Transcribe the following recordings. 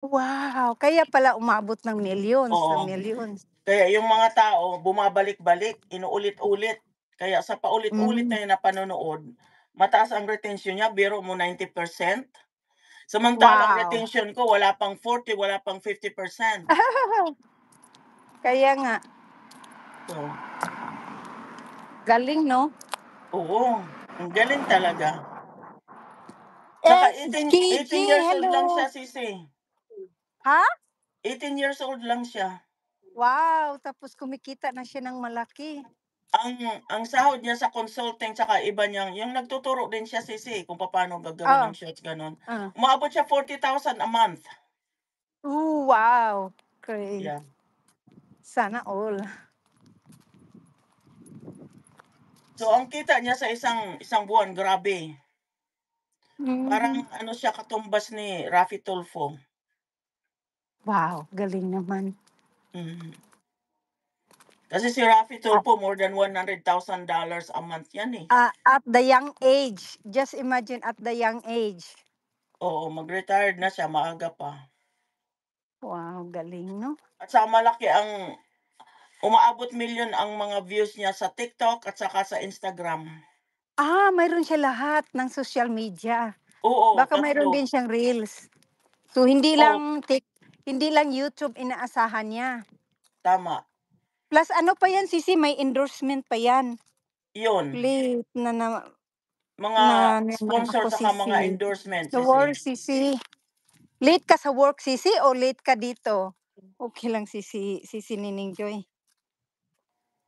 Wow! Kaya pala umabot ng millions Oo. ng millions. Kaya yung mga tao bumabalik-balik, inuulit-ulit. Kaya sa paulit-ulit na Hmm. yun na panonood, mataas ang retention niya, biro mo 90%. Samantalang Wow! retention ko wala pang 40, wala pang 50%. Kaya nga. So Galing 'no? Oo, ang galing talaga. Tsaka SKJ, 18 years old lang siya, hello! sisi. Ha? 18 years old lang siya. Wow! Tapos kumikita na siya ng malaki. Ang sahod niya sa consulting tsaka iba niyang yung nagtuturo din siya, sisi, kung papaano gagawin Oh. ng shorts, gano'n. Ah. Umaabot siya 40,000 a month. Wow! Okey. Yeah. Sana all. So, ang kita niya sa isang buwan, grabe. Parang Hmm. ano siya, katumbas ni Raffy Tulfo. Wow, galing naman. Mhm. Kasi si Raffy Ah. Tulfo more than $100,000 a month yan, eh. At the young age, just imagine at the young age. Oo, mag-retired na siya, maaga pa. Wow, galing 'no? At saka malaki ang umaabot milyon ang mga views niya sa TikTok at saka sa Instagram. Mayroon siya lahat ng social media. Oo, Baka mayroon din 3. siyang reels. So, Oo, hindi lang YouTube inaasahan niya. tama. Plus ano pa yan sisi, may endorsement pa yan. 'Yun, Late na na mga na naman sponsor ako saka mga sisi. endorsement, Sa sisi. work sisi. Late ka sa work sisi o late ka dito? Okey lang sisi, Sisi Nining Joy.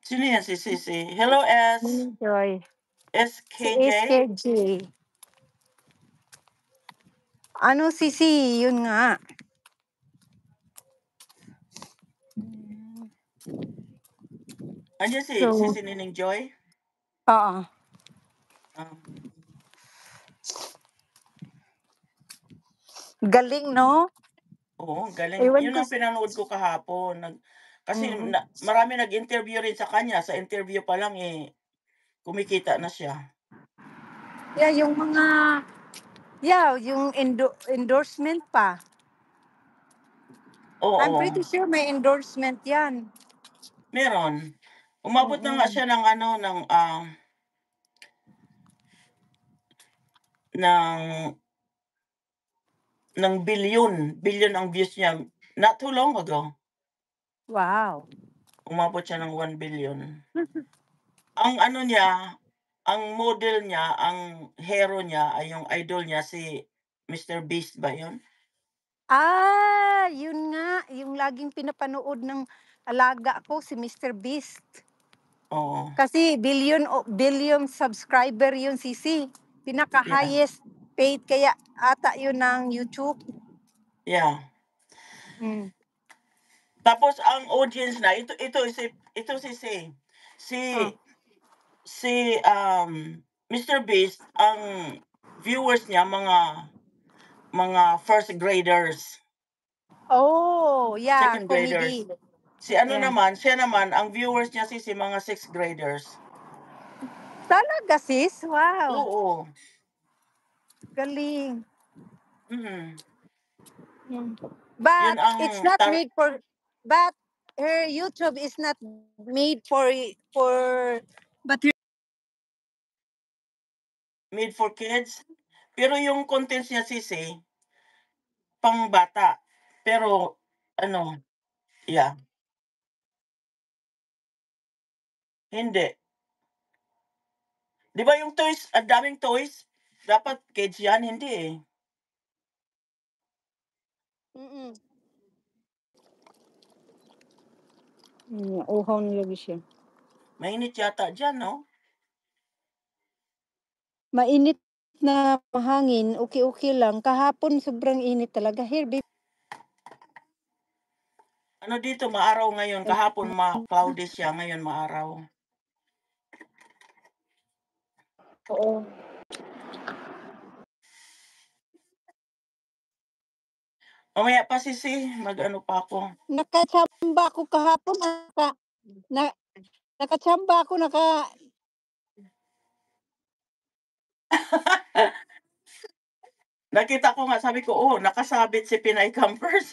Sino yan si Sisi? Hello, Nining Joy. Si SKJ? SKJ. Ano sisi, yun nga. Andiyan si So Sisi Nining Joy? Oo. Um, Galing 'no? Oo, galing. Ewan 'Yun ko ang pinanood ko kahapon, kasi mm. marami nag-interview rin sa kanya, sa interview pa lang, eh, kumikita na siya. Yung mga yung endorsement pa. I'm Oo, pretty sure may endorsement yan. meron. Umabot na nga Mm. siya ng ano, ng bilyon ang views niya, not too long ago. Wow. Umabot siya ng 1 billion. Ang ano niya, ang model niya, ang hero niya ay yung idol niya si Mr. Beast ba 'yun? Yun nga, yung laging pinapanood ng alaga ko si Mr. Beast. Oo, Kasi billion subscriber yun sisi. yeah, Pinaka-highest paid kaya ata yun ng YouTube. yeah. Hmm. Tapos ang audience na ito si Oh. si, Mr. Beast ang viewers niya mga first graders, Oh, yeah, second graders. comedy. Yeah. Siya naman ang viewers niya mga sixth graders. Talaga sis? Wow, Oo, galing. mhm. Hmm. 'Yun But ang it's not made for but her YouTube is not made for but her made for kids, pero yung contents niya pang-bata. Pero ano, yeah, hindi. 'Di ba yung toys, ang daming toys, dapat kids 'yan, hindi, eh. mm. Uhaw na lagi siya. Mainit yata diyan 'no? Mainit na mahangin, okey-okey lang. Kahapon sobrang init talaga. Here babe. Ano dito, maaraw ngayon, kahapon cloudy siya, ngayon maaraw. Oo. Mamaya pa mag-ano pa ako. Nakatsamba ako kahapon na nakatsamba ako Nakita ko nga sabi ko, "Oh, nakasabit si Pinay Campers."